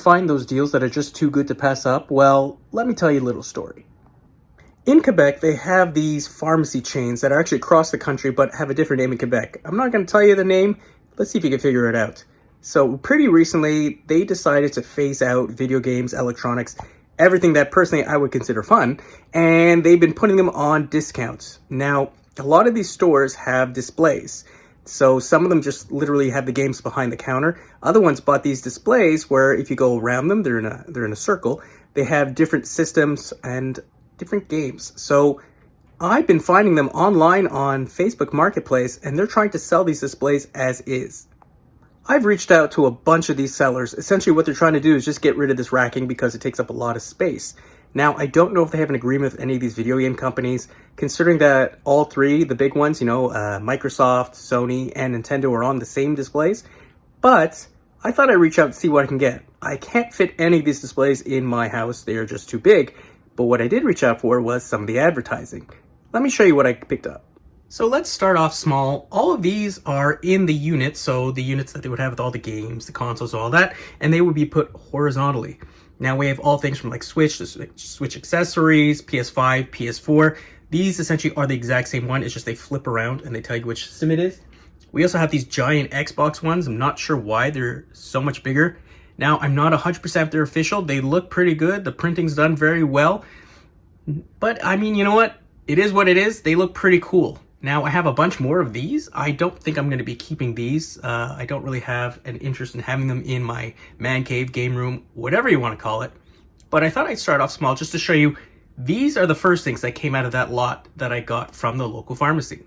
find those deals that are just too good to pass up? Well, let me tell you a little story. In Quebec, they have these pharmacy chains that are actually across the country but have a different name in Quebec. I'm not going to tell you the name. Let's see if you can figure it out. So pretty recently, they decided to phase out video games, electronics, everything that personally I would consider fun, and they've been putting them on discounts. Now, a lot of these stores have displays. So some of them just literally have the games behind the counter. Other ones bought these displays where if you go around them, they're in a circle. They have different systems and different games. So I've been finding them online on Facebook Marketplace, and they're trying to sell these displays as is. I've reached out to a bunch of these sellers. Essentially what they're trying to do is just get rid of this racking because it takes up a lot of space. Now, I don't know if they have an agreement with any of these video game companies, considering that all three, the big ones, Microsoft, Sony, and Nintendo are on the same displays. But I thought I'd reach out and see what I can get. I can't fit any of these displays in my house. They are just too big. But what I did reach out for was some of the advertising. Let me show you what I picked up. So let's start off small. All of these are in the units, so the units that they would have with all the games, the consoles, all that, and they would be put horizontally. Now we have all things from like Switch, to Switch accessories, PS5, PS4. These essentially are the exact same one, it's just they flip around and they tell you which system it is. We also have these giant Xbox ones. I'm not sure why they're so much bigger. Now, I'm not 100% if they're official. They look pretty good. The printing's done very well. But I mean, you know what? It is what it is. They look pretty cool. Now, I have a bunch more of these. I don't think I'm going to be keeping these. I don't really have an interest in having them in my man cave, game room, whatever you want to call it. But I thought I'd start off small just to show you these are the first things that came out of that lot that I got from the local pharmacy.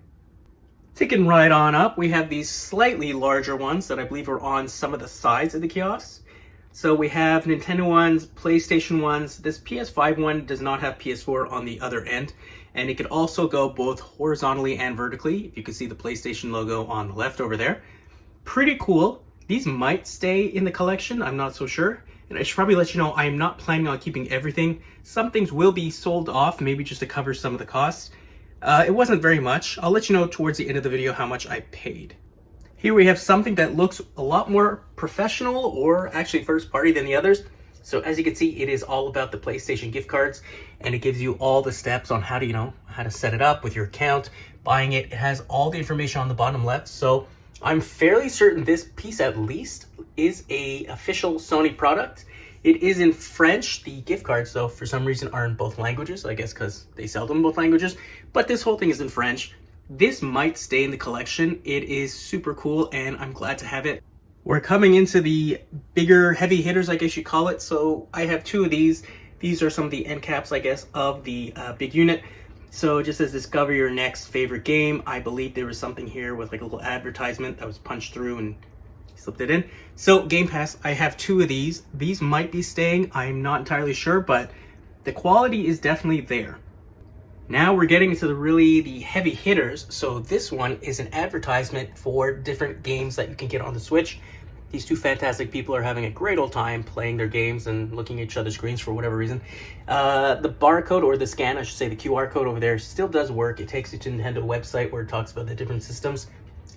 Ticking right on up, we have these slightly larger ones that I believe are on some of the sides of the kiosks. So we have Nintendo ones, PlayStation ones. This PS5 one does not have PS4 on the other end. And it could also go both horizontally and vertically. If you can see the PlayStation logo on the left over there. Pretty cool. These might stay in the collection. I'm not so sure. And I should probably let you know I am not planning on keeping everything. Some things will be sold off, maybe just to cover some of the costs. It wasn't very much. I'll let you know towards the end of the video how much I paid. Here we have something that looks a lot more professional or actually first party than the others. So as you can see, it is all about the PlayStation gift cards, and it gives you all the steps on how to, how to set it up with your account, buying it. It has all the information on the bottom left. So I'm fairly certain this piece at least is a official Sony product. It is in French. The gift cards, though, for some reason are in both languages, I guess because they sell them in both languages. But this whole thing is in French. This might stay in the collection. It is super cool, and I'm glad to have it. We're coming into the bigger heavy hitters, I guess you call it. So I have two of these. These are some of the end caps, I guess, of the big unit. So it just says discover your next favorite game. I believe there was something here with like a little advertisement that was punched through and slipped it in. So Game Pass, I have two of these. These might be staying. I'm not entirely sure, but the quality is definitely there. Now we're getting into the heavy hitters. So this one is an advertisement for different games that you can get on the Switch. These two fantastic people are having a great old time playing their games and looking at each other's screens for whatever reason. The barcode, or the scan, I should say, the QR code over there still does work. It takes you to the Nintendo website where it talks about the different systems.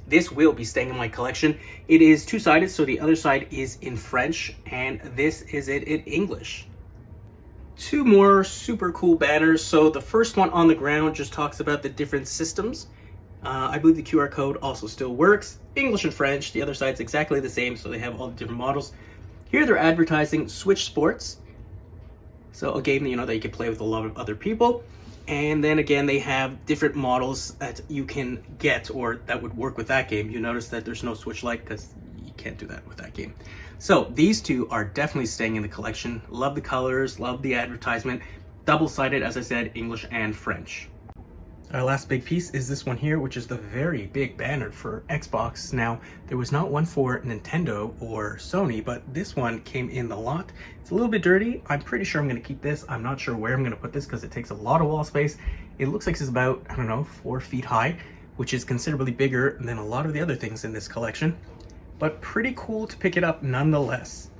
This will be staying in my collection. It is two-sided, so the other side is in French, and this is it in English. Two more super cool banners. So the first one on the ground just talks about the different systems. I believe the QR code also still works. English and French. The other side's exactly the same, so they have all the different models. Here they're advertising Switch Sports. So a game that you can play with a lot of other people. And then again, they have different models that you can get or that would work with that game. You notice that there's no Switch Lite because you can't do that with that game. So these two are definitely staying in the collection. Love the colors, love the advertisement. Double-sided, as I said, English and French. Our last big piece is this one here, which is the very big banner for Xbox. Now, there was not one for Nintendo or Sony, but this one came in the lot. It's a little bit dirty. I'm pretty sure I'm going to keep this. I'm not sure where I'm going to put this because it takes a lot of wall space. It looks like it's about, 4 feet high, which is considerably bigger than a lot of the other things in this collection. But pretty cool to pick it up nonetheless.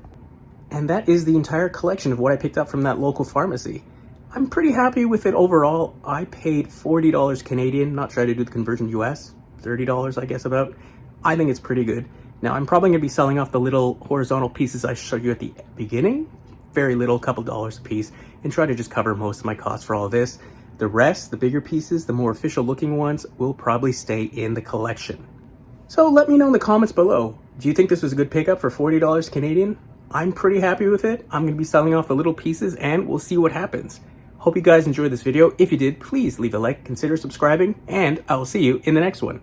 And that is the entire collection of what I picked up from that local pharmacy. I'm pretty happy with it overall. I paid $40 Canadian, not try to do the conversion US, $30 I guess about. I think it's pretty good. Now I'm probably going to be selling off the little horizontal pieces I showed you at the beginning, very little, couple dollars a piece, and try to just cover most of my costs for all of this. The rest, the bigger pieces, the more official looking ones, will probably stay in the collection. So let me know in the comments below. Do you think this was a good pickup for $40 Canadian? I'm pretty happy with it. I'm going to be selling off the little pieces and we'll see what happens. Hope you guys enjoyed this video. If you did, please leave a like, consider subscribing, and I will see you in the next one.